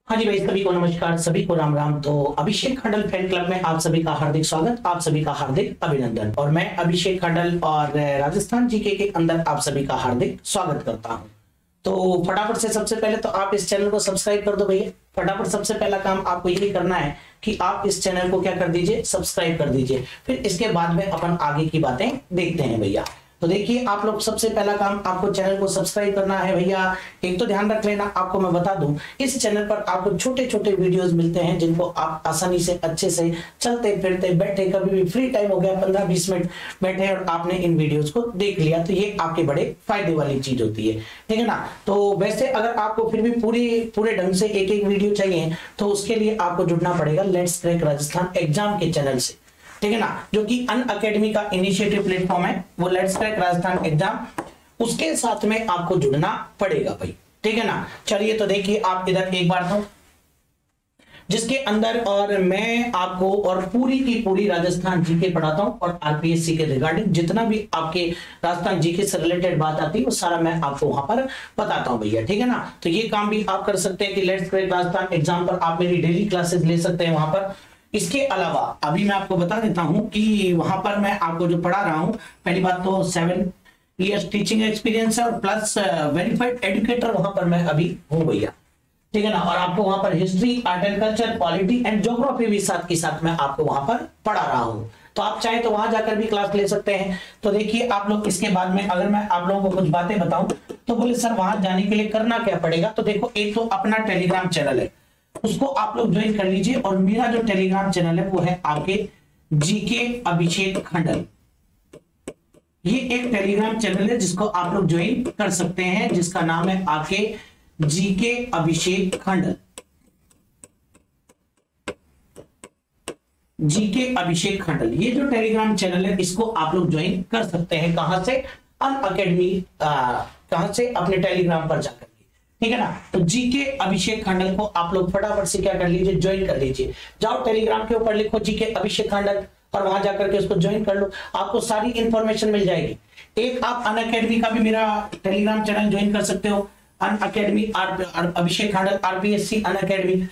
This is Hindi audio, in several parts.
हाँ जी भाई, सभी को नमस्कार, सभी को राम राम। तो अभिषेक खंडल फैन क्लब में आप सभी का हार्दिक स्वागत, आप सभी का हार्दिक अभिनंदन। और मैं अभिषेक खंडल और राजस्थान जीके के अंदर आप सभी का हार्दिक स्वागत करता हूं। तो फटाफट से सबसे पहले तो आप इस चैनल को सब्सक्राइब कर दो भैया। फटाफट सबसे पहला काम आपको यही करना है कि आप इस चैनल को क्या कर दीजिए, सब्सक्राइब कर दीजिए। फिर इसके बाद में अपन आगे की बातें देखते हैं भैया। तो देखिए, आप लोग सबसे पहला काम आपको चैनल को सब्सक्राइब करना है भैया। एक तो ध्यान रख लेना, आपको मैं बता दूं, इस चैनल पर आपको छोटे छोटे वीडियोस मिलते हैं जिनको आप आसानी से अच्छे से चलते फिरते बैठे, कभी भी फ्री टाइम हो गया 15-20 मिनट बैठे और आपने इन वीडियोस को देख लिया, तो ये आपके बड़े फायदे वाली चीज होती है, ठीक है ना। तो वैसे अगर आपको फिर भी पूरे ढंग से एक एक वीडियो चाहिए तो उसके लिए आपको जुड़ना पड़ेगा लेट्स क्रैक राजस्थान एग्जाम के चैनल से, ठीक है ना, जो कि अनअकैडमी का इनिशिएटिव प्लेटफॉर्म है, वो लेट्स क्रैक राजस्थान एग्जाम, उसके साथ में आपको जुड़ना पड़ेगा भाई, ठीक है ना। चलिए तो देखिए, आप इधर एक बार तो जिसके अंदर और मैं आपको और पूरी की पूरी राजस्थान जीके पढ़ाता हूं और आरपीएससी के रिगार्डिंग जितना भी आपके राजस्थान जीके से रिलेटेड बात आती है वो सारा मैं आपको वहां पर बताता हूं भैया, ठीक है ना। तो ये काम भी आप कर सकते हैं कि लेट्स क्रैक राजस्थान एग्जाम पर आप मेरी डेली क्लासेस ले सकते हैं वहां पर। इसके अलावा अभी मैं आपको बता देता हूं कि वहां पर मैं आपको जो पढ़ा रहा हूं, पहली बात तो 7 इयर्स टीचिंग एक्सपीरियंस है और प्लस वेरीफाइड एजुकेटर वहां पर मैं अभी हूं भैया, ठीक है ना। और आपको वहां पर history, art and culture, polity and geography भी साथ के साथ मैं आपको वहां पर पढ़ा रहा हूं। तो आप चाहे तो वहां जाकर भी क्लास ले सकते हैं। तो देखिए आप लोग, इसके बाद में अगर मैं आप लोगों को कुछ बातें बताऊं तो बोले सर वहां जाने के लिए करना क्या पड़ेगा। तो देखो, एक तो अपना टेलीग्राम चैनल है, उसको आप लोग ज्वाइन कर लीजिए। और मेरा जो टेलीग्राम चैनल है वो है आपके जीके अभिषेक खंडल। ये एक टेलीग्राम चैनल है जिसको आप लोग ज्वाइन कर सकते हैं, जिसका नाम है आपके जीके अभिषेक खंडल, जीके अभिषेक खंडल। ये जो टेलीग्राम चैनल है इसको आप लोग ज्वाइन कर सकते हैं। कहां से? अनअकैडमी, कहां से? अपने टेलीग्राम पर जाकर, ठीक है ना। तो जीके अभिषेक खंडल को आप लोग फटाफट से क्या कर लीजिए, ज्वाइन कर लीजिए। जाओ टेलीग्राम के ऊपर लिखो जीके अभिषेक खंडल और वहां जाकर के उसको ज्वाइन कर लो, आपको सारी इंफॉर्मेशन मिल जाएगी। एक आप अनअकैडमी का भी मेरा टेलीग्राम चैनल ज्वाइन कर सकते हो, अनअकैडमी अभिषेक खंडल आरपीएससी अनअकैडमी।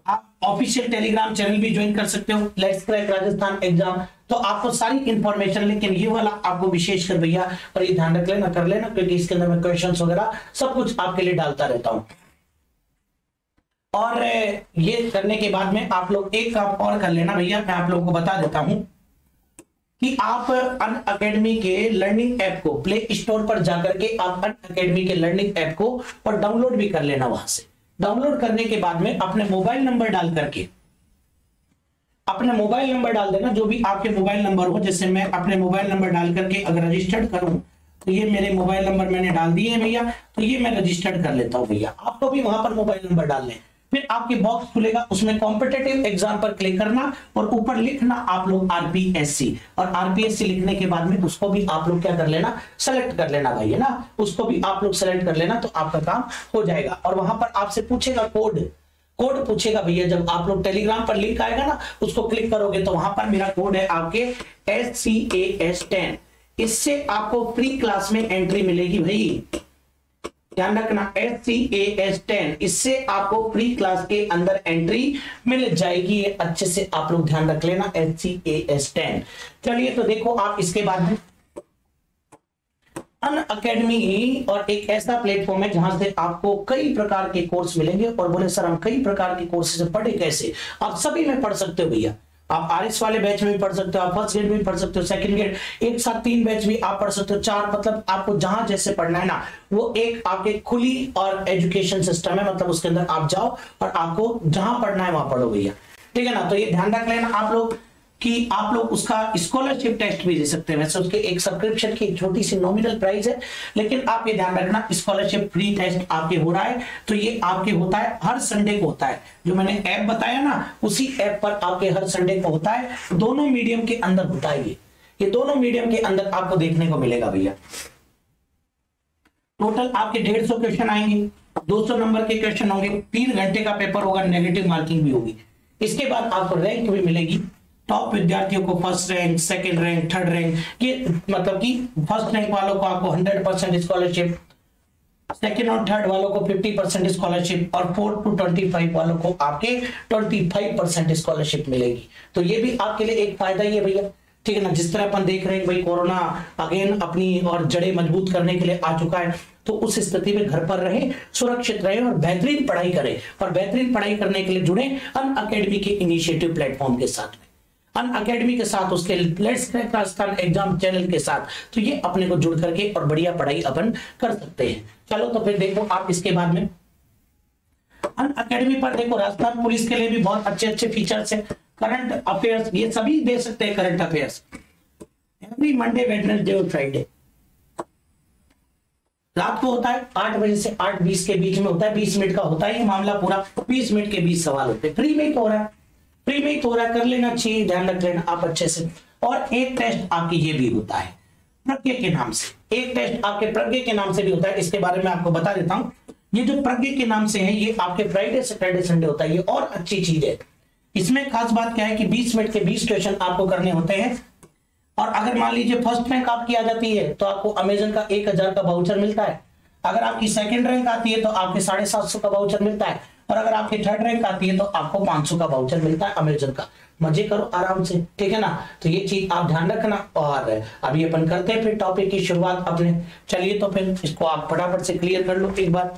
आप ऑफिशियल टेलीग्राम चैनल भी ज्वाइन कर सकते हो, लेट्स क्रैक राजस्थान एग्जाम। तो आपको सारी इंफॉर्मेशन, लेकिन ये वाला आपको विशेष कर भैया, और ये ध्यान रख लेना, कर लेना, क्योंकि इसके अंदर मैं क्वेश्चंस वगैरह सब कुछ आपके लिए डालता रहता हूं। और ये करने के बाद में आप लोग एक काम और कर लेना भैया, मैं आप लोगों को बता देता हूं कि आप अनअकैडमी के लर्निंग ऐप को प्ले स्टोर पर जाकर के आप अनअकैडमी के लर्निंग ऐप को और डाउनलोड भी कर लेना। वहां से डाउनलोड करने के बाद में अपने मोबाइल नंबर डाल करके, अपने मोबाइल नंबर डाल देना, जो भी आपके मोबाइल नंबर हो। जैसे मैं अपने मोबाइल नंबर डाल करके अगर रजिस्टर्ड करूं तो ये मेरे मोबाइल नंबर मैंने डाल दिए हैं भैया, तो ये मैं रजिस्टर्ड कर लेता हूं भैया। आपको भी वहां पर मोबाइल नंबर डाल लें, फिर आपके बॉक्स खुलेगा, उसमें कॉम्पिटिटिव एग्जाम पर क्लिक करना और ऊपर लिखना आप लोग आरपीएससी, और आरपीएससी लिखने के बाद में उसको भी आप लोग क्या कर लेना, सेलेक्ट कर लेना भाई, है ना। उसको भी आप लोग सेलेक्ट कर लेना, तो आपका काम हो जाएगा। और वहां पर आपसे पूछेगा कोड पूछेगा भैया। जब आप लोग टेलीग्राम पर लिंक आएगा ना, उसको क्लिक करोगे तो वहां पर मेरा कोड है आपके SCAS10। इससे आपको फ्री क्लास में एंट्री मिलेगी भाई, ध्यान रखना, SCAS10। इससे आपको फ्री क्लास के अंदर एंट्री मिल जाएगी। ये अच्छे से आप लोग ध्यान रख लेना, SCAS10। चलिए तो देखो, आप इसके बाद में अनअकैडमी और एक ऐसा प्लेटफॉर्म है जहां से आपको कई प्रकार के कोर्स मिलेंगे। और बोले सर हम कई प्रकार के कोर्स से पढ़े कैसे? आप सभी में पढ़ सकते हो भैया। आप आरएस वाले बैच में भी पढ़ सकते हो, आप फर्स्ट ग्रेड में भी पढ़ सकते हो, सेकंड ग्रेड, एक साथ 3 बैच भी आप पढ़ सकते हो, 4, मतलब आपको जहां जैसे पढ़ना है ना, वो एक आपके खुली और एजुकेशन सिस्टम है। मतलब उसके अंदर आप जाओ और आपको जहां पढ़ना है वहां पढ़ो भैया, ठीक है ना। तो ये ध्यान रख लेना आप लोग कि आप लोग उसका स्कॉलरशिप टेस्ट भी दे सकते हैं। वैसे उसके एक सब्सक्रिप्शन की छोटी सी नॉमिनल प्राइस है, लेकिन आप ये ध्यान रखना, स्कॉलरशिप फ्री टेस्ट आपके हो रहा है। तो ये आपके होता है हर संडे को होता है, जो मैंने ऐप बताया ना, उसी ऐप पर आपके हर संडे को होता है। दोनों मीडियम के अंदर होता है ये दोनों मीडियम के अंदर आपको देखने को मिलेगा भैया। टोटल आपके 150 क्वेश्चन आएंगे, 200 नंबर के क्वेश्चन होंगे, 3 घंटे का पेपर होगा, नेगेटिव मार्किंग भी होगी। इसके बाद आपको रैंक भी मिलेगी। टॉप विद्यार्थियों को first rank, second rank, third rank, ये मतलब कि फर्स्ट रैंक वालों को आपको 100% स्कॉलरशिप, सेकेंड और थर्ड वालों को 50% स्कॉलरशिप और 4 to 25 वालों को आपके 25% स्कॉलरशिप मिलेगी। तो ये भी आपके लिए एक फायदा ही है भैया, ठीक है ना। जिस तरह अपन देख रहे हैं भाई कोरोना अगेन अपनी और जड़ें मजबूत करने के लिए आ चुका है, तो उस स्थिति में घर पर रहे, सुरक्षित रहे और बेहतरीन पढ़ाई करें। और बेहतरीन पढ़ाई करने के लिए जुड़े अनअकैडमी के इनिशिएटिव प्लेटफॉर्म के साथ, अनअकैडमी के साथ, उसके let's crack Rajasthan exam channel के साथ। तो ये अपने को जुड़ करके और बढ़िया पढ़ाई अपन कर सकते हैं। चलो तो फिर देखो आप इसके बाद में अनअकैडमी पर देखो राजस्थान पुलिस के लिए भी बहुत अच्छे अच्छे फीचर्स हैं। करंट अफेयर्स ये सभी दे सकते हैं, current affairs every Monday Wednesday और फ्राइडे। रात को होता है 8 बजे से 8:20 के बीच में होता है, 20 मिनट का होता है ये मामला पूरा, 20 मिनट के 20 सवाल होते हैं। फ्री में ही तो हो रहा है, फ्री में ही तो हो रहा है, कर लेना चाहिए, ध्यान रख लेना आप अच्छे से। और एक टेस्ट आपकी ये भी होता है प्रज्ञा के नाम से, एक टेस्ट आपके प्रज्ञा के नाम से भी होता है। इसके बारे में आपको बता देता हूं, ये जो प्रज्ञा के नाम से है ये आपके फ्राइडे सैटरडे संडे होता है। ये और अच्छी चीज है, इसमें खास बात क्या है कि 20 मिनट के 20 क्वेश्चन आपको करने होते हैं। और अगर मान लीजिए फर्स्ट रैंक आपकी आ जाती है तो आपको अमेजन का 1000 का वाउचर मिलता है। अगर आपकी सेकंड रैंक आती है तो आपके 750 का वाउचर मिलता है। और अगर आपकी थर्ड रैंक आती है तो आपको 500 का वाउचर मिलता है अमेजन का। मजे करो आराम से, ठीक है ना। तो ये चीज आप ध्यान रखना। और अभी अपन करते हैं फिर टॉपिक की शुरुआत अपने। चलिए तो फिर इसको आप फटाफट से क्लियर कर लो एक बार।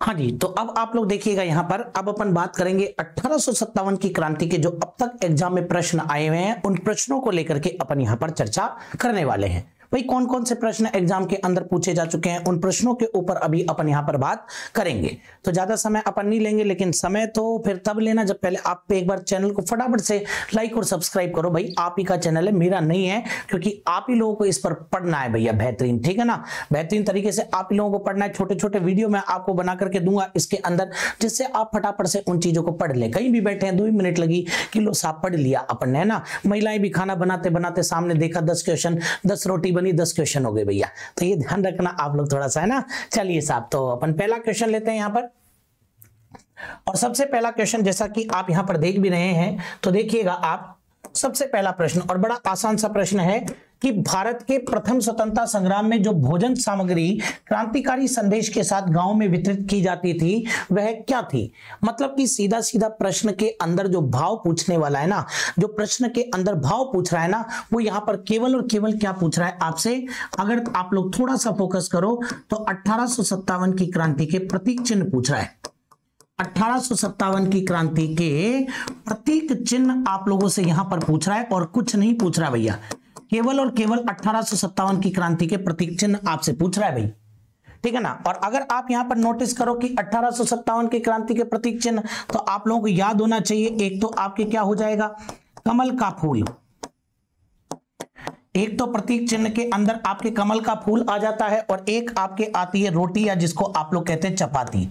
हाँ जी, तो अब आप लोग देखिएगा यहाँ पर, अब अपन बात करेंगे 1857 की क्रांति के जो अब तक एग्जाम में प्रश्न आए हुए हैं, उन प्रश्नों को लेकर के अपन यहाँ पर चर्चा करने वाले हैं। भाई कौन कौन से प्रश्न एग्जाम के अंदर पूछे जा चुके हैं, उन प्रश्नों के ऊपर अभी अपन यहाँ पर बात करेंगे। तो ज्यादा समय अपन नहीं लेंगे, लेकिन समय तो फिर तब लेना जब पहले आप पे एक बार चैनल को फटाफट से लाइक और सब्सक्राइब करो। भाई आप ही का चैनल है, मेरा नहीं है, क्योंकि आप ही लोगों को इस पर पढ़ना है भैया बेहतरीन, ठीक है ना। बेहतरीन तरीके से आप ही लोगों को पढ़ना है। छोटे छोटे वीडियो मैं आपको बना करके दूंगा इसके अंदर, जिससे आप फटाफट से उन चीजों को पढ़ ले। कहीं भी बैठे हैं 2 मिनट लगी कि लो साहब पढ़ लिया अपन ने, है ना। महिलाएं भी खाना बनाते बनाते सामने देखा 10 क्वेश्चन, 10 रोटी बनी 10 क्वेश्चन हो गए भैया। तो ये ध्यान रखना आप लोग थोड़ा सा, है ना। चलिए साहब, तो अपन पहला क्वेश्चन लेते हैं यहाँ पर। और सबसे पहला क्वेश्चन जैसा कि आप यहां पर देख भी रहे हैं, तो देखिएगा आप, सबसे पहला प्रश्न और बड़ा आसान सा प्रश्न है कि भारत के प्रथम स्वतंत्रता संग्राम में जो भोजन सामग्री क्रांतिकारी संदेश के साथ गांव में वितरित की जाती थी वह क्या थी। मतलब कि सीधा सीधा प्रश्न के अंदर जो भाव पूछने वाला है ना, जो प्रश्न के अंदर भाव पूछ रहा है ना, वो यहां पर केवल और केवल क्या पूछ रहा है आपसे, अगर आप लोग थोड़ा सा फोकस करो तो 1857 की क्रांति के प्रतीक चिन्ह पूछ रहा है। 1857 की क्रांति के प्रतीक चिन्ह आप लोगों से यहां पर पूछ रहा है और कुछ नहीं पूछ रहा भैया, केवल और केवल 1857 की क्रांति के प्रतीक चिन्ह आपसे पूछ रहा है भाई, ठीक है ना। और अगर आप यहां पर नोटिस करो कि 1857 की क्रांति के प्रतीक चिन्ह, तो आप लोगों को याद होना चाहिए, एक तो आपके क्या हो जाएगा, कमल का फूल। एक तो प्रतीक चिन्ह के अंदर आपके कमल का फूल आ जाता है, और एक आपके आती है रोटी, या जिसको आप लोग कहते हैं चपाती,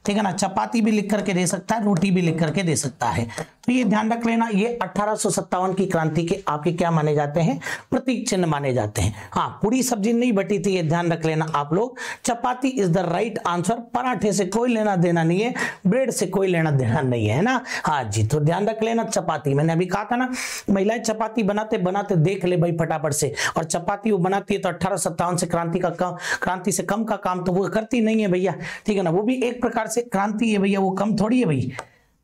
ठीक है ना। चपाती भी लिख करके दे सकता है, रोटी भी लिख करके दे सकता है। तो ये ध्यान रख लेना, ये 1857 की क्रांति के आपके क्या माने जाते हैं, प्रतीक चिन्ह माने जाते हैं। हाँ, पूरी सब्जी नहीं बटी थी, ये ध्यान रख लेना आप लोग। चपाती इज द राइट आंसर। पराठे से कोई लेना देना नहीं है, ब्रेड से कोई लेना देना नहीं है ना। हाँ जी, तो ध्यान रख लेना चपाती। मैंने अभी कहा था ना, महिलाएं चपाती बनाते बनाते देख ले भाई फटाफट से, और चपाती वो बनाती है तो 1857 से क्रांति से कम का काम तो वो करती नहीं है भैया, ठीक है ना। वो भी एक प्रकार से क्रांति है भैया, वो कम थोड़ी है भाई।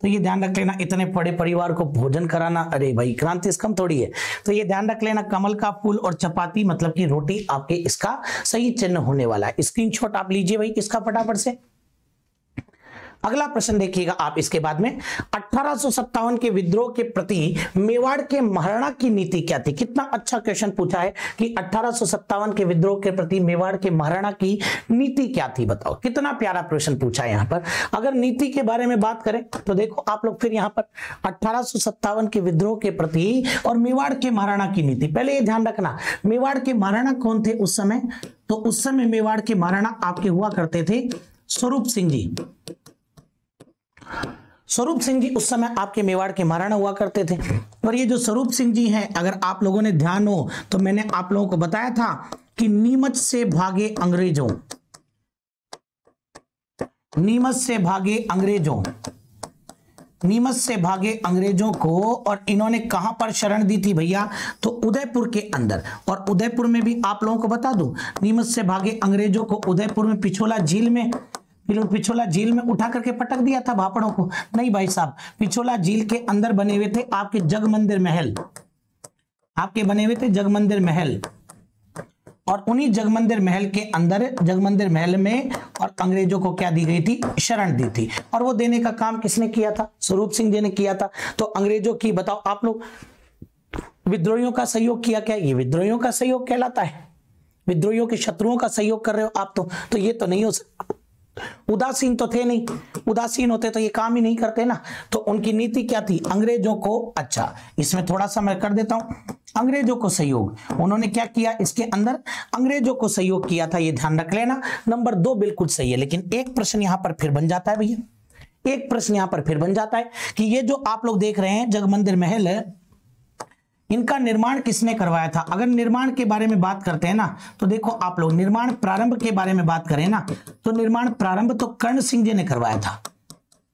तो ये ध्यान रख लेना, इतने बड़े परिवार को भोजन कराना, अरे भाई क्रांति से कम थोड़ी है। तो ये ध्यान रख लेना, कमल का फूल और चपाती मतलब कि रोटी आपके इसका सही चिन्ह होने वाला है। स्क्रीनशॉट आप लीजिए भाई इसका फटाफट से। अगला प्रश्न देखिएगा आप इसके बाद में, 1857 के विद्रोह के प्रति मेवाड़ के महाराणा की नीति क्या थी। कितना अच्छा क्वेश्चन पूछा है कि 1857 के विद्रोह के प्रति मेवाड़ के महाराणा की नीति क्या थी, बताओ। कितना प्यारा प्रश्न पूछा है यहाँ पर। अगर नीति के बारे में बात करें तो देखो आप लोग फिर यहाँ पर 1857 के विद्रोह के प्रति और मेवाड़ के महाराणा की नीति, पहले ये ध्यान रखना मेवाड़ के महाराणा कौन थे उस समय। तो उस समय मेवाड़ के महाराणा आपके हुआ करते थे स्वरूप सिंह जी। स्वरूप सिंह जी उस समय आपके मेवाड़ के महाराणा हुआ करते थे। और ये जो स्वरूप सिंह जी हैं, अगर आप लोगों ने ध्यान हो तो मैंने आप लोगों को बताया था कि नीमच से भागे अंग्रेजों, नीमच से भागे अंग्रेजों, नीमच से भागे अंग्रेजों को, और इन्होंने कहां पर शरण दी थी भैया, तो उदयपुर के अंदर। और उदयपुर में भी आप लोगों को बता दूं, नीमच से भागे अंग्रेजों को उदयपुर में पिछोला झील में उठा करके पटक दिया था भापड़ों को। नहीं भाई साहब, पिछोला झील के अंदर बने हुए थे आपके जगमंदिर महल, आपके बने हुए थे जगमंदिर महल, और उन्हीं जगमंदिर महल के अंदर, जगमंदिर महल में और अंग्रेजों को क्या दी गई थी, शरण दी थी। और वो देने का काम किसने किया था, स्वरूप सिंह जी ने किया था। तो अंग्रेजों की, बताओ आप लोग, विद्रोहियों का सहयोग किया क्या, ये विद्रोहियों का सहयोग कहलाता है? विद्रोहियों के शत्रुओं का सहयोग कर रहे हो आप, तो ये तो नहीं हो सकता। उदासीन तो थे नहीं, उदासीन होते तो ये काम ही नहीं करते ना। तो उनकी नीति क्या थी, अंग्रेजों को, अच्छा इसमें थोड़ा सा मैं कर देता हूं, अंग्रेजों को सहयोग। उन्होंने क्या किया, इसके अंदर अंग्रेजों को सहयोग किया था, ये ध्यान रख लेना। नंबर 2 बिल्कुल सही है, लेकिन एक प्रश्न यहां पर फिर बन जाता है भैया, एक प्रश्न यहां पर फिर बन जाता है कि ये जो आप लोग देख रहे हैं जगमंदिर महल, इनका निर्माण किसने करवाया था? अगर निर्माण के बारे में बात करते हैं ना, तो देखो आप लोग, निर्माण प्रारंभ के बारे में बात करें ना, तो निर्माण प्रारंभ तो कर्ण सिंह जी ने करवाया था,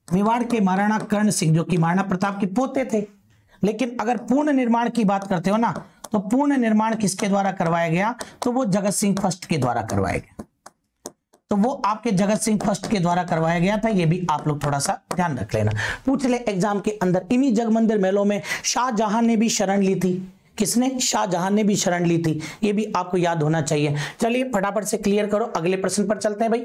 मेवाड़ के महाराणा कर्ण सिंह, जो कि महाराणा प्रताप के पोते थे। लेकिन अगर पूर्ण निर्माण की बात करते हो ना, तो पूर्ण निर्माण किसके द्वारा करवाया गया, तो वो जगत सिंह फर्स्ट के द्वारा करवाया गया, तो वो आपके जगत सिंह फर्स्ट के द्वारा करवाया गया था। ये भी आप लोग थोड़ा सा ध्यान रख लेना, पूछ ले एग्जाम के अंदर। इन्हीं जगमंदिर महलों में शाहजहां ने भी शरण ली थी। किसने? शाहजहां ने भी शरण ली थी, ये भी आपको याद होना चाहिए। चलिए फटाफट से क्लियर करो, अगले प्रश्न पर चलते हैं भाई।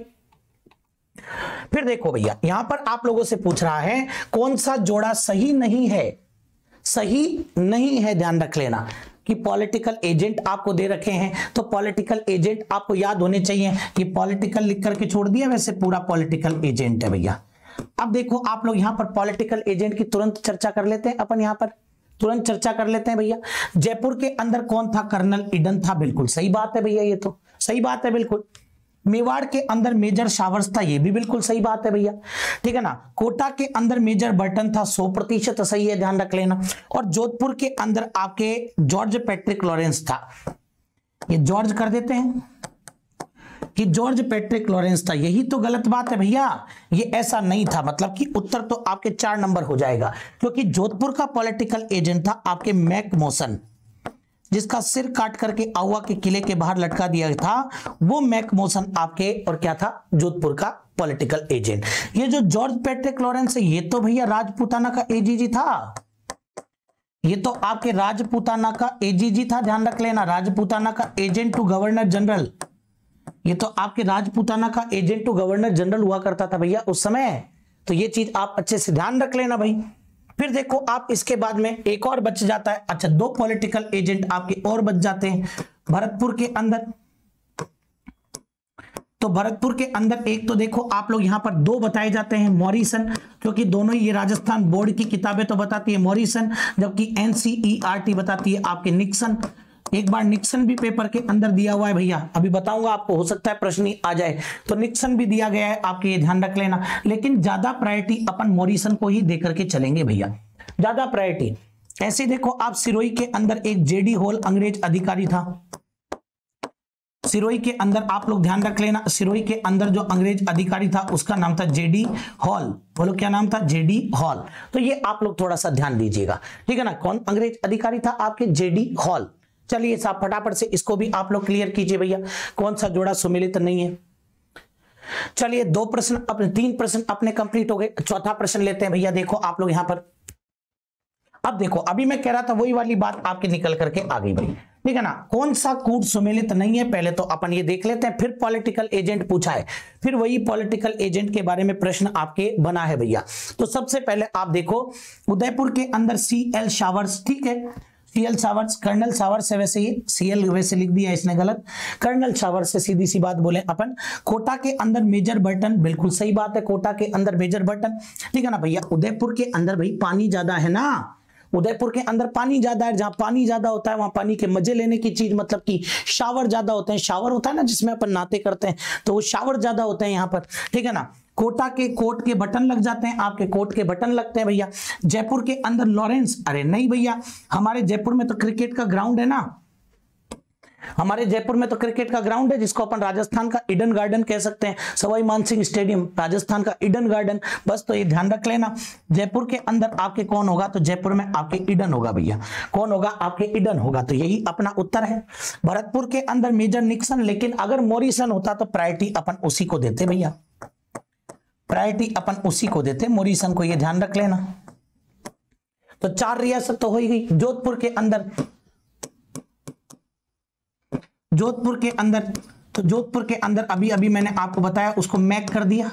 फिर देखो भैया, यहां पर आप लोगों से पूछ रहा है कौन सा जोड़ा सही नहीं है, सही नहीं है, ध्यान रख लेना कि पॉलिटिकल एजेंट आपको दे रखे हैं, तो पॉलिटिकल एजेंट आपको याद होने चाहिए। कि पॉलिटिकल लिख करके छोड़ दिया, वैसे पूरा पॉलिटिकल एजेंट है भैया। अब देखो आप लोग यहां पर पॉलिटिकल एजेंट की तुरंत चर्चा कर लेते हैं, अपन यहां पर तुरंत चर्चा कर लेते हैं भैया। जयपुर के अंदर कौन था? कर्नल ईडन था, बिल्कुल सही बात है भैया, ये तो सही बात है बिल्कुल। मेवाड़ के अंदर मेजर शावर्स था, ये भी बिल्कुल सही बात है भैया, ठीक है ना। कोटा के अंदर मेजर बर्टन था, 100% सही है, ध्यान रख लेना। और जोधपुर के अंदर आपके जॉर्ज पैट्रिक लॉरेंस था, ये जॉर्ज कर देते हैं कि जॉर्ज पैट्रिक लॉरेंस था, यही तो गलत बात है भैया, ये ऐसा नहीं था। मतलब कि उत्तर तो आपके 4 नंबर हो जाएगा, क्योंकि जोधपुर का पॉलिटिकल एजेंट था आपके मैक मोसन, जिसका सिर काट करके आउवा के किले के बाहर लटका दिया था, वो मैक मोसन आपके, और क्या था, जोधपुर का पॉलिटिकल एजेंट। ये जो जॉर्ज पैट्रिक लॉरेंस है, ये तो भैया राजपूताना का एजीजी था, ये तो आपके राजपूताना का एजीजी था, ध्यान रख लेना, राजपूताना का एजेंट टू गवर्नर जनरल, ये तो आपके राजपूताना का एजेंट टू गवर्नर जनरल हुआ करता था भैया उस समय। तो ये चीज आप अच्छे से ध्यान रख लेना भाई। फिर देखो आप इसके बाद में एक और बच जाता है, अच्छा 2 पॉलिटिकल एजेंट आपके और बच जाते हैं भरतपुर के अंदर। तो भरतपुर के अंदर एक तो देखो आप लोग यहां पर 2 बताए जाते हैं, मॉरिसन, क्योंकि दोनों ही ये राजस्थान बोर्ड की किताबें तो बताती है मॉरिसन, जबकि एनसीईआरटी बताती है आपके निक्सन। एक बार निक्सन भी पेपर के अंदर दिया हुआ है भैया, अभी बताऊंगा आपको, हो सकता है प्रश्न आ जाए, तो निक्सन भी दिया गया है आपके, ये ध्यान रख लेना। लेकिन ज्यादा प्रायोरिटी अपन मॉरिसन को ही देकर के चलेंगे भैया, ज्यादा प्रायोरिटी। ऐसे देखो आप सिरोही के अंदर एक जेडी हॉल अंग्रेज अधिकारी था, सिरोही के अंदर आप लोग ध्यान रख लेना, सिरोही के अंदर जो अंग्रेज अधिकारी था उसका नाम था जेडी हॉल, बोलो क्या नाम था, जेडी हॉल। तो ये आप लोग थोड़ा सा ध्यान दीजिएगा, ठीक है ना, कौन अंग्रेज अधिकारी था आपके, जेडी हॉल। चलिए साहब फटाफट से इसको भी आप लोग क्लियर कीजिए भैया, कौन सा जोड़ा सुमेलित नहीं है। चलिए 2 प्रश्न अपने, 3 प्रश्न अपने कंप्लीट हो गए, चौथा प्रश्न लेते हैं भैया। देखो आप लोग यहां पर, अब देखो अभी मैं कह रहा था वही वाली बात आपके निकल करके आ गई भाई, ठीक है ना। कौन सा कूट सुमेलित नहीं है, पहले तो अपन ये देख लेते हैं, फिर पॉलिटिकल एजेंट पूछा है, फिर वही पॉलिटिकल एजेंट के बारे में प्रश्न आपके बना है भैया। तो सबसे पहले आप देखो उदयपुर के अंदर CL शावर्स, ठीक है, CL शावर्स, कर्नल शावर्स है, वैसे ये CL वैसे लिख दिया इसने गलत, कर्नल शावर्स से सीधी सी बात बोले अपन। कोटा के अंदर मेजर बर्टन, बिल्कुल सही बात है, कोटा के अंदर मेजर बर्टन, ठीक है ना भैया। उदयपुर के अंदर भाई पानी ज्यादा है ना, उदयपुर के अंदर पानी ज्यादा है, जहां पानी ज्यादा होता है वहां पानी के मजे लेने की चीज, मतलब कि शावर ज्यादा होते हैं, शावर होता है ना जिसमें अपन नहाते करते हैं, तो वो शावर ज्यादा होते हैं यहाँ पर, ठीक है ना। कोटा के कोट के बटन लग जाते हैं, आपके कोट के बटन लगते हैं भैया। जयपुर के अंदर लॉरेंस, अरे नहीं भैया, हमारे जयपुर में तो क्रिकेट का ग्राउंड है ना, हमारे जयपुर में तो क्रिकेट का ग्राउंड है जिसको अपन राजस्थान का ईडन गार्डन कह सकते हैं, सवाई मानसिंह स्टेडियम राजस्थान का ईडन गार्डन। बस तो ये ध्यान रख लेना, जयपुर के अंदर आपके कौन होगा, तो जयपुर में आपके ईडन होगा भैया। कौन होगा, आपके ईडन होगा, तो यही अपना उत्तर है। भरतपुर के अंदर मेजर निक्सन, लेकिन अगर मॉरिसन होता तो प्रायोरिटी अपन उसी को देते भैया, प्रायोरिटी अपन उसी को देते, मॉरिसन को, ये ध्यान रख लेना। तो 4 रियासत तो हो ही गई। जोधपुर के अंदर, जोधपुर के अंदर, तो जोधपुर के अंदर अभी अभी मैंने आपको बताया, उसको मैक कर दिया,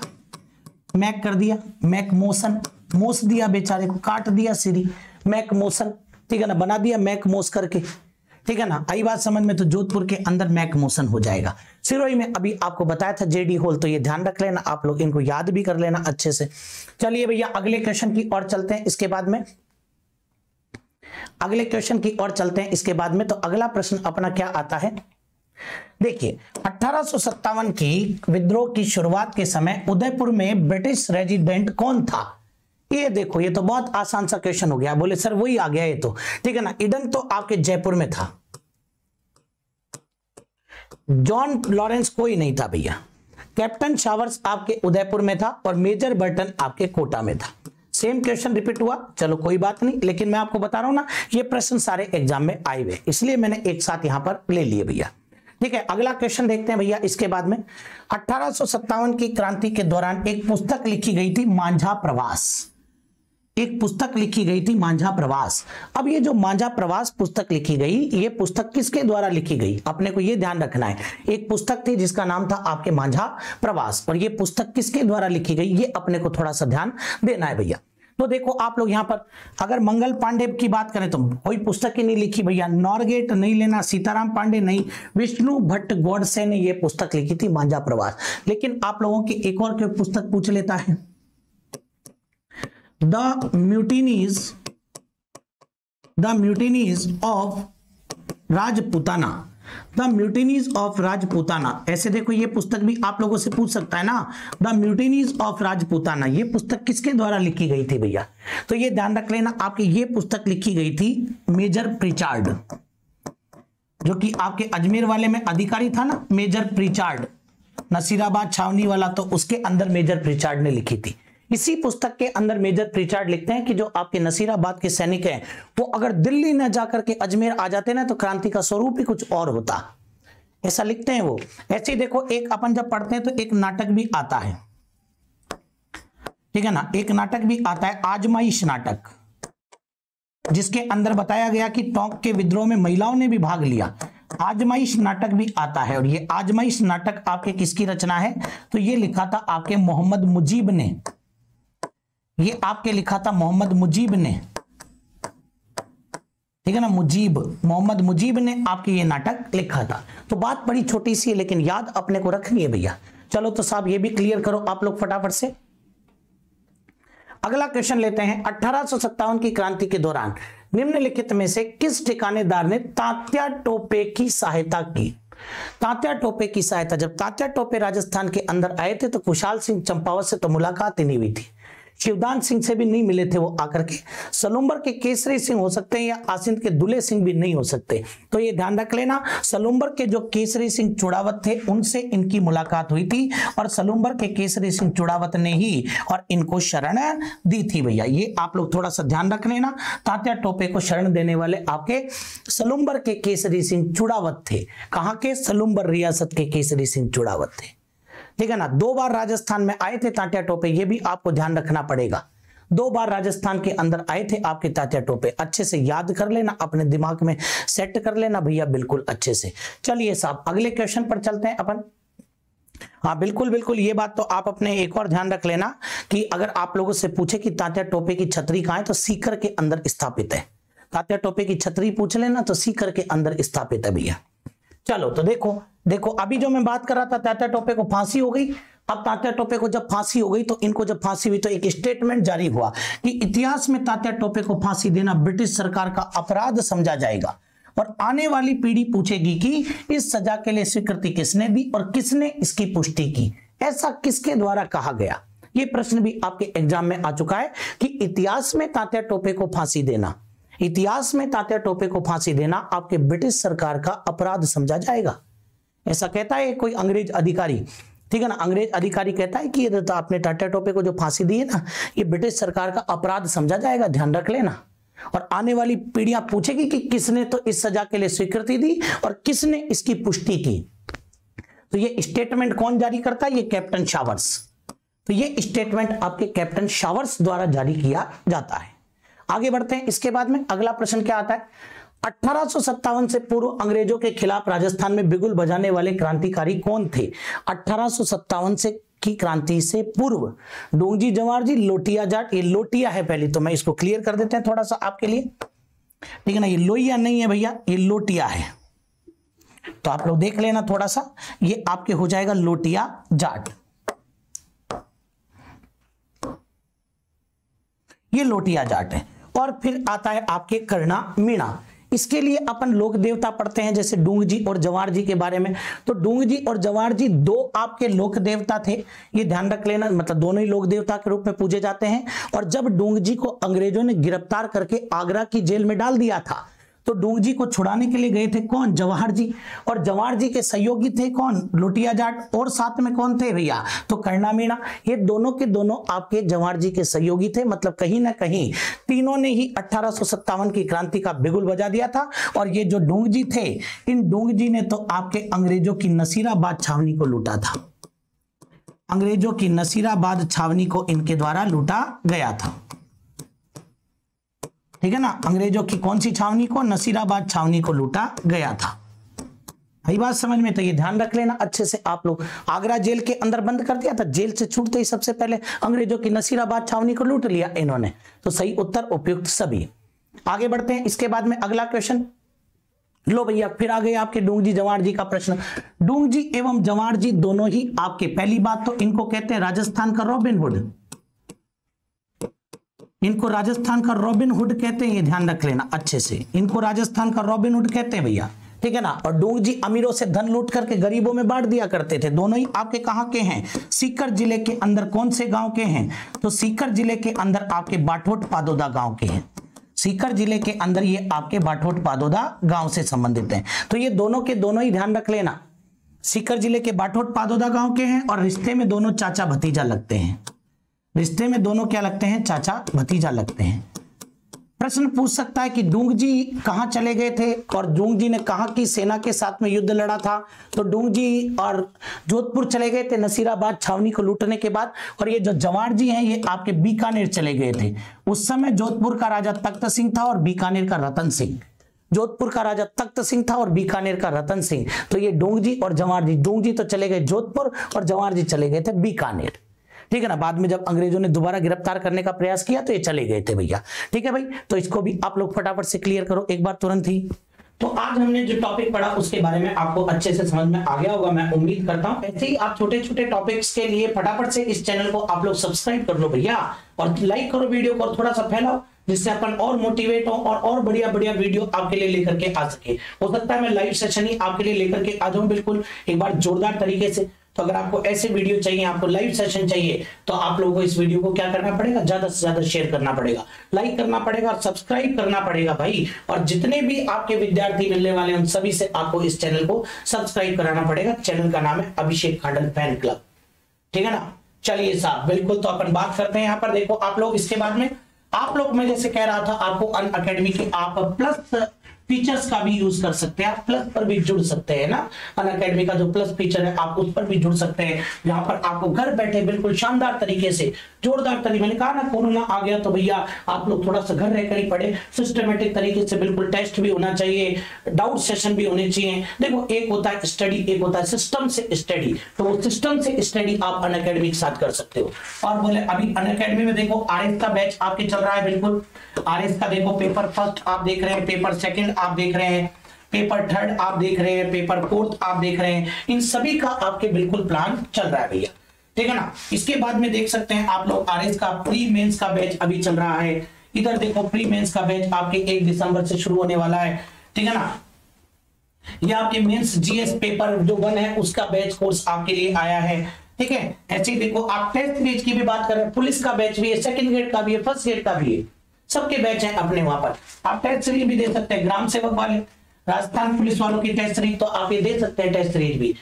मैक कर दिया, मैक मोशन, मोस दिया बेचारे को, काट दिया सिरी, मैक मोशन, ठीक है ना, बना दिया मैक मोस करके, ठीक है ना। आई बात समझ में, तो जोधपुर के अंदर मैक मोशन हो जाएगा। सिरोही में अभी आपको बताया था जेडी हॉल, तो ये ध्यान रख लेना, आप लोग इनको याद भी कर लेना अच्छे से। चलिए भैया अगले क्वेश्चन की ओर चलते हैं, इसके बाद में अगले क्वेश्चन की ओर चलते हैं इसके बाद में। तो अगला प्रश्न अपना क्या आता है, देखिए 1857 की विद्रोह की शुरुआत के समय उदयपुर में ब्रिटिश रेजिडेंट कौन था। ये देखो, ये तो बहुत आसान सा क्वेश्चन हो गया, बोले सर वही आ गया ये तो, ठीक है ना। ईडन तो आपके जयपुर में था, जॉन लॉरेंस कोई नहीं था भैया, कैप्टन शावर्स आपके उदयपुर में था और मेजर बर्टन आपके कोटा में था। सेम क्वेश्चन रिपीट हुआ, चलो कोई बात नहीं, लेकिन मैं आपको बता रहा हूं ना, ये प्रश्न सारे एग्जाम में आए हुए, इसलिए मैंने एक साथ यहां पर ले लिए भैया, ठीक है। अगला क्वेश्चन देखते हैं भैया इसके बाद में। 1857 की क्रांति के दौरान एक पुस्तक लिखी गई थी, मांझा प्रवास, एक पुस्तक लिखी गई थी मांझा प्रवास। अब ये जो मांझा प्रवास पुस्तक लिखी गई, ये पुस्तक किसके द्वारा लिखी गई, अपने को ये ध्यान रखना है। एक पुस्तक थी जिसका नाम था आपके मांझा प्रवास, और ये पुस्तक किसके द्वारा लिखी गई, ये अपने को थोड़ा सा ध्यान देना है भैया। तो देखो आप लोग यहां पर अगर मंगल पांडे की बात करें तो कोई पुस्तक ही नहीं लिखी भैया, नॉरगेट नहीं लेना, सीताराम पांडे नहीं, विष्णु भट्ट गोडसे ने ये पुस्तक लिखी थी मांझा प्रवास। लेकिन आप लोगों की एक और कोई पुस्तक पूछ लेता है, the mutinies of Rajputana, the mutinies of Rajputana. ऐसे देखो ये पुस्तक भी आप लोगों से पूछ सकता है ना, द म्यूटिनीज ऑफ राजपूताना, ये पुस्तक किसके द्वारा लिखी गई थी भैया, तो ये ध्यान रख लेना आपकी, ये पुस्तक लिखी गई थी मेजर प्रिचार्ड, जो कि आपके अजमेर वाले में अधिकारी था ना, मेजर प्रिचार्ड, नसीराबाद छावनी वाला, तो उसके अंदर मेजर प्रिचार्ड ने लिखी थी। इसी पुस्तक के अंदर मेजर प्रिचार्ड लिखते हैं कि जो आपके नसीराबाद के सैनिक हैं, वो अगर दिल्ली न जाकर के अजमेर आ जाते ना, तो क्रांति का स्वरूप ही कुछ और होता, ऐसा लिखते हैं वो। ऐसे ही देखो एक अपन जब पढ़ते हैं तो एक नाटक भी आता है, ठीक है ना, एक नाटक भी आता है, आजमाइश नाटक, जिसके अंदर बताया गया कि टोंक के विद्रोह में महिलाओं ने भी भाग लिया। आजमाइश नाटक भी आता है, और ये आजमाइश नाटक आपके किसकी रचना है, तो ये लिखा था आपके मोहम्मद मुजीब ने, ये आपके लिखा था मोहम्मद मुजीब ने, ठीक है ना, मुजीब, मोहम्मद मुजीब ने आपके ये नाटक लिखा था। तो बात बड़ी छोटी सी है लेकिन याद अपने को रखनी है भैया। चलो तो साहब ये भी क्लियर करो आप लोग फटाफट से। अगला क्वेश्चन लेते हैं, 1857 की क्रांति के दौरान निम्नलिखित में से किस ठिकानेदार ने तात्या टोपे की सहायता की। तात्या टोपे की सहायता, जब तात्या टोपे राजस्थान के अंदर आए थे तो खुशहाल सिंह चंपावत से तो मुलाकात ही नहीं हुई थी, शिवदान सिंह से भी नहीं मिले थे वो आकर के, सलूम्बर के केसरी सिंह हो सकते हैं या आसिंद के दुले सिंह भी नहीं हो सकते। तो ये ध्यान रख लेना, सलूम्बर के जो केसरी सिंह चुड़ावत थे उनसे इनकी मुलाकात हुई थी, और सलूम्बर के केसरी सिंह चुड़ावत ने ही और इनको शरण दी थी भैया। ये आप लोग थोड़ा सा ध्यान रख लेना, तात्या टोपे को शरण देने वाले आपके सलूम्बर के केसरी सिंह चुड़ावत थे। कहां के, सलूम्बर रियासत के केसरी सिंह चुड़ावत थे, ठीक है ना। 2 बार राजस्थान में आए थे तात्या टोपे, ये भी आपको ध्यान रखना पड़ेगा। 2 बार राजस्थान के अंदर आए थे आपके तात्या टोपे, अच्छे से याद कर लेना, अपने दिमाग में सेट कर लेना भैया बिल्कुल अच्छे से। चलिए साहब अगले क्वेश्चन पर चलते हैं अपन। हाँ बिल्कुल बिल्कुल, ये बात तो आप अपने एक और ध्यान रख लेना कि अगर आप लोगों से पूछे कि तात्या टोपे की छतरी कहाँ है, तो सीकर के अंदर स्थापित है। तात्या टोपे की छतरी पूछ लेना तो सीकर के अंदर स्थापित है भैया। चलो तो देखो अभी जो मैं बात कर रहा था, तात्या टोपे को फांसी हो गई। अब तात्या टोपे को जब फांसी हो गई तो इनको जब फांसी हुई तो एक स्टेटमेंट जारी हुआ कि इतिहास में तात्या टोपे को फांसी देना ब्रिटिश सरकार का अपराध समझा जाएगा, और आने वाली पीढ़ी पूछेगी कि इस सजा के लिए स्वीकृति किसने दी और किसने इसकी पुष्टि की, ऐसा किसके द्वारा कहा गया। ये प्रश्न भी आपके एग्जाम में आ चुका है कि इतिहास में तात्या टोपे को फांसी देना, इतिहास में तात्या टोपे को फांसी देना आपके ब्रिटिश सरकार का अपराध समझा जाएगा। ऐसा कहता है कोई अंग्रेज अधिकारी, ठीक है ना, अंग्रेज अधिकारी कहता है कि ये तो आपने तात्या टोपे को जो फांसी दी है ना, ये ब्रिटिश सरकार का अपराध समझा जाएगा, ध्यान रख लेना। और आने वाली पीढ़ियां पूछेगी कि किसने तो इस सजा के लिए स्वीकृति दी और किसने इसकी पुष्टि की। तो ये स्टेटमेंट कौन जारी करता है? ये कैप्टन शावर्स। तो ये स्टेटमेंट आपके कैप्टन शावर्स द्वारा जारी किया जाता है। आगे बढ़ते हैं। इसके बाद में अगला प्रश्न क्या आता है? 1857 से पूर्व अंग्रेजों के खिलाफ राजस्थान में बिगुल बजाने वाले क्रांतिकारी कौन थे? 1857 से की क्रांति से पूर्व डोंगजी, जवाहरजी, लोटिया जाट। ये लोटिया है पहले, तो मैं इसको क्लियर कर देते हैं थोड़ा सा आपके लिए, ठीक है ना। ये लोहिया नहीं है भैया, ये लोटिया है, तो आप लोग देख लेना थोड़ा सा। ये आपके हो जाएगा लोटिया जाट, ये लोटिया जाट है। और फिर आता है आपके कर्णा मीणा। इसके लिए अपन लोक देवता पढ़ते हैं, जैसे डूंगजी और जवार जी के बारे में। तो डूंगजी और जवार जी दो आपके लोक देवता थे, ये ध्यान रख लेना, मतलब दोनों ही लोक देवता के रूप में पूजे जाते हैं। और जब डूंगजी को अंग्रेजों ने गिरफ्तार करके आगरा की जेल में डाल दिया था, तो डूंगजी को छुड़ाने के लिए गए थे कौन? जवाहर जी। और जवाहर जी के सहयोगी थे कौन? लोटिया जाट। और साथ में कौन थे भैया? तो कर्णा मीणा। ये दोनों के दोनों आपके जवाहर जी के सहयोगी थे, मतलब कहीं ना कहीं तीनों ने ही 1857 की क्रांति का बिगुल बजा दिया था। और ये जो डूंगजी थे, इन डूंगजी ने तो आपके अंग्रेजों की नसीराबाद छावनी को लूटा था। अंग्रेजों की नसीराबाद छावनी को इनके द्वारा लूटा गया था, ठीक है ना। अंग्रेजों की कौन सी छावनी को? नसीराबाद छावनी को लूटा गया था। यही बात समझ में? तो ये ध्यान रख लेना अच्छे से आप लोग। आगरा जेल के अंदर बंद कर दिया था, जेल से छूटते ही सबसे पहले अंग्रेजों की नसीराबाद छावनी को लूट लिया इन्होंने। तो सही उत्तर उपयुक्त सभी। आगे बढ़ते हैं। इसके बाद में अगला क्वेश्चन लो भैया, फिर आ गए आपके डूंगजी जवाहर जी का प्रश्न। डूंगजी एवं जवाहर जी दोनों ही आपके, पहली बात तो इनको कहते हैं राजस्थान का रॉबिन हुड, इनको राजस्थान का रॉबिन हुड कहते हैं, ये ध्यान रख लेना अच्छे से। इनको राजस्थान का रॉबिन हुड कहते हैं भैया, ठीक है ना। और डूंगजी अमीरों से धन लूट करके गरीबों में बांट दिया करते थे। दोनों ही आपके कहां के हैं? सीकर जिले के अंदर। कौन से गांव के हैं? तो सीकर जिले के अंदर आपके बाठोट पादोदा गांव के हैं। सीकर जिले के अंदर ये आपके बाठोट पादोदा गांव से संबंधित हैं। तो ये दोनों के दोनों ही ध्यान रख लेना, सीकर जिले के बाठोट पादोदा गांव के हैं। और रिश्ते में दोनों चाचा भतीजा लगते हैं। रिश्ते में दोनों क्या लगते हैं? चाचा भतीजा लगते हैं। प्रश्न पूछ सकता है कि डूंगजी कहां चले गए थे और डूंगजी ने कहां की सेना के साथ में युद्ध लड़ा था? तो डूंगजी और जोधपुर चले गए थे नसीराबाद छावनी को लूटने के बाद। और ये जो जवाहर जी हैं, ये आपके बीकानेर चले गए थे। उस समय जोधपुर का राजा तख्त सिंह था और बीकानेर का रतन सिंह। जोधपुर का राजा तख्त सिंह था और बीकानेर का रतन सिंह। तो ये डूंगजी और जवाहर जी, डूंगजी तो चले गए जोधपुर और जवाहर जी चले गए थे बीकानेर, ठीक है ना। बाद में जब अंग्रेजों ने दोबारा गिरफ्तार करने का प्रयास किया तो ये चले गए थे भैया, ठीक है भाई। तो इसको भी आप लोग फटाफट से क्लियर करो एक बार तुरंत ही। तो आज हमने जो टॉपिक पढ़ा उसके बारे में आपको अच्छे से समझ में आ गया होगा, मैं उम्मीद करता हूं। ऐसे ही आप छोटे छोटे टॉपिक्स के लिए फटाफट से इस चैनल को आप लोग सब्सक्राइब कर लो भैया, और लाइक करो वीडियो को, थोड़ा सा फैलाओ, जिससे अपन और मोटिवेट हो और बढ़िया बढ़िया वीडियो आपके लिए लेकर के आ सके। हो सकता है मैं लाइव सेशन ही आपके लिए लेकर के आ जाऊं बिल्कुल एक बार जोरदार तरीके से। तो अगर आपको ऐसे वीडियो चाहिए, आपको लाइव सेशन चाहिए, तो आप लोगों को इस वीडियो को क्या करना पड़ेगा? ज्यादा से ज्यादा शेयर करना पड़ेगा, लाइक करना पड़ेगा और सब्सक्राइब करना पड़ेगा भाई। और जितने भी आपके विद्यार्थी मिलने वाले हैं उन सभी से आपको इस चैनल को सब्सक्राइब कराना पड़ेगा। चैनल का नाम है अभिषेक खांडल फैन क्लब, ठीक है ना। चलिए साहब, बिल्कुल। तो अपन बात करते हैं यहाँ पर, देखो आप लोग इसके बाद में, आप लोग मैं जैसे कह रहा था आपको अनअकैडमी के आप प्लस फीचर्स का भी यूज कर सकते हैं, आप प्लस पर भी जुड़ सकते हैं ना। अनअकैडमी का जो प्लस फीचर है आप उस पर भी जुड़ सकते हैं, जहां पर आपको घर बैठे बिल्कुल शानदार तरीके से, जोरदार तरीके, मैंने कहा ना कोरोना आ गया तो भैया आप लोग थोड़ा सा घर रहकर ही पढ़े, सिस्टमेटिक तरीके से, बिल्कुल टेस्ट भी होना चाहिए, डाउट सेशन भी होने चाहिए। देखो एक होता है स्टडी, एक होता है सिस्टम से स्टडी। तो वो सिस्टम से स्टडी आप अनअकैडमी के साथ कर सकते हो। और बोले अभी अनअकैडमी में देखो आरएस का बैच आपके चल रहा है, बिल्कुल आरएस का देखो पेपर फर्स्ट आप देख रहे हैं, पेपर सेकंड आप देख रहे हैं, पेपर थर्ड आप देख रहे हैं, पेपर फोर्थ आप देख रहे हैं, इन सभी का आपके बिल्कुल प्लान चल रहा है भैया, ठीक है ना। इसके बाद में देख सकते हैं आप लोग आरएस का प्री मेंस का बैच अभी चल रहा है। इधर देखो प्री मेंस का बैच आपके 1 दिसंबर से शुरू होने वाला है, ठीक है ना। ये आपके मेंस जीएस पेपर जो 1 है उसका बैच कोर्स आपके लिए आया है, ठीक है। ऐसे ही देखो आप टेस्ट सीरीज की भी बात कर रहे हैं, पुलिस का बैच भी है, सेकंड ग्रेड का भी है, फर्स्ट ग्रेड का भी है, सबके बैच हैं अपने वहां पर। आप टेस्ट सीरीज भी दे सकते हैं, ग्राम सेवक वाले, राजस्थान पुलिस वालों की टेस्ट सीरीज, तो आप ये दे सकते हैं टेस्ट सीरीज भी।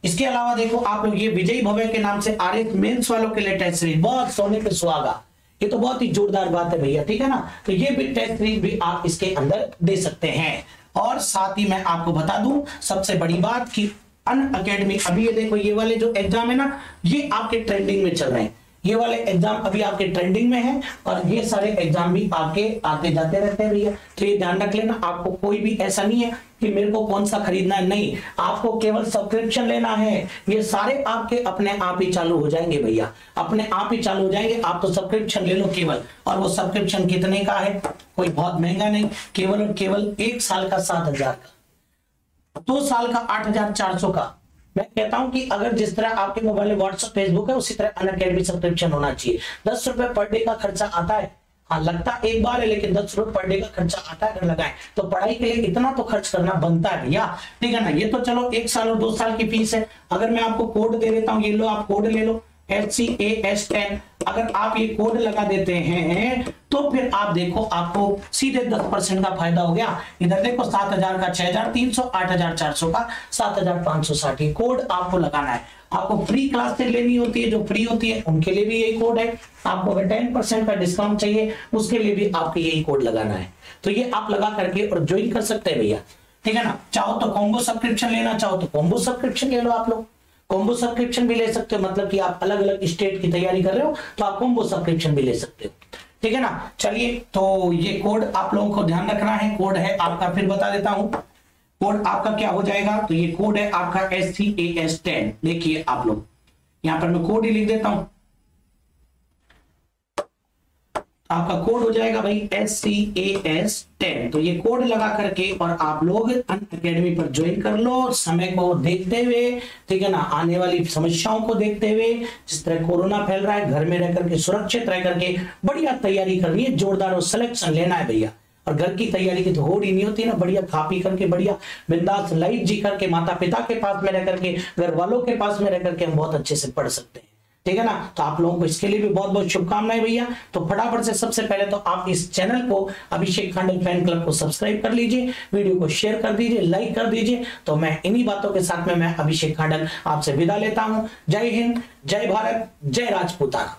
इसके अलावा देखो आप लोग ये विजय भव्य के नाम से आरएस मेंस वालों के लिए टेस्ट सीरीज, बहुत सोने पे सुहागा, ये तो बहुत ही जोरदार बात है भैया, ठीक है ना। तो ये भी टेस्ट सीरीज भी आप इसके अंदर दे सकते हैं। और साथ ही मैं आपको बता दूं सबसे बड़ी बात कि अनअकैडमी, अभी ये देखो ये वाले जो एग्जाम है ना, ये आपके ट्रेंडिंग में चल रहे हैं, ये वाले एग्जाम अभी आपके ट्रेंडिंग में है, और ये सारे एग्जाम भी आपके आते जाते रहते हैं भैया। तो ये ध्यान रख लेना, आपको कोई भी ऐसा नहीं है कि मेरे को कौन सा खरीदना है, नहीं, आपको केवल सब्सक्रिप्शन लेना है। ये सारे आपके अपने आप ही चालू हो जाएंगे भैया, अपने आप ही चालू हो जाएंगे। आप तो सब्सक्रिप्शन ले लो केवल, और वो सब्सक्रिप्शन कितने का है, कोई बहुत महंगा नहीं, केवल और केवल 1 साल का 7,000 का, 2 साल का 8,400 का। मैं कहता हूं कि अगर जिस तरह आपके मोबाइल में व्हाट्सएप फेसबुक है, उसी तरह अनअकैडमी सब्सक्रिप्शन होना चाहिए। 10 रुपए पर डे का खर्चा आता है, हाँ लगता एक बार है, लेकिन 10 रुपए पर डे का खर्चा आता है। अगर लगाएं तो पढ़ाई के लिए इतना तो खर्च करना बनता है भैया, ठीक है ना। ये तो चलो 1 साल और 2 साल की फीस है। अगर मैं आपको कोड दे देता हूं, ये लो आप कोड ले लो HCAS10, अगर आप ये कोड लगा देते हैं तो फिर आप देखो आपको सीधे 10% का फायदा हो गया। इधर देखो 7,000 का 6,300, 8,400 का 7,560, कोड आपको लगाना है। आपको फ्री क्लासेस लेनी होती है, जो फ्री होती है उनके लिए भी यही कोड है। आपको अगर 10% का डिस्काउंट चाहिए उसके लिए भी आपको यही कोड लगाना है। तो ये आप लगा करके और ज्वाइन कर सकते हैं भैया, ठीक है ना। चाहो तो कॉम्बो सब्सक्रिप्शन लेना, चाहो तो कॉम्बो सब्सक्रिप्शन ले लो। आप लोग कॉम्बो सब्सक्रिप्शन भी ले सकते हो, मतलब कि आप अलग अलग स्टेट की तैयारी कर रहे हो तो आप कॉम्बो सब्सक्रिप्शन भी ले सकते हो, ठीक है ना। चलिए, तो ये कोड आप लोगों को ध्यान रखना है। कोड है आपका, फिर बता देता हूं, कोड आपका क्या हो जाएगा। तो ये कोड है आपका SCAS10। देखिए आप लोग, यहां पर मैं कोड ही लिख देता हूं, आपका कोड हो जाएगा भाई SCAS10। तो ये कोड लगा करके और आप लोग अनअकैडमी पर ज्वाइन कर लो, समय को देखते हुए, ठीक है ना, आने वाली समस्याओं को देखते हुए। जिस तरह कोरोना फैल रहा है, घर में रह करके सुरक्षित रह करके बढ़िया तैयारी करनी है, जोरदार और सिलेक्शन लेना है भैया। और घर की तैयारी की तो होड़ ही नहीं होती ना, बढ़िया खा पी करके बढ़िया बिंदास लाइफ जी करके, माता पिता के पास में रह करके, घर वालों के पास में रह करके हम बहुत अच्छे से पढ़ सकते हैं, ठीक है ना। तो आप लोगों को इसके लिए भी बहुत बहुत शुभकामनाएं भैया। तो फटाफट से सबसे पहले तो आप इस चैनल को अभिषेक खांडल फैन क्लब को सब्सक्राइब कर लीजिए, वीडियो को शेयर कर दीजिए, लाइक कर दीजिए। तो मैं इन्हीं बातों के साथ में मैं अभिषेक खांडल आपसे विदा लेता हूं। जय हिंद, जय भारत, जय राजपूताना।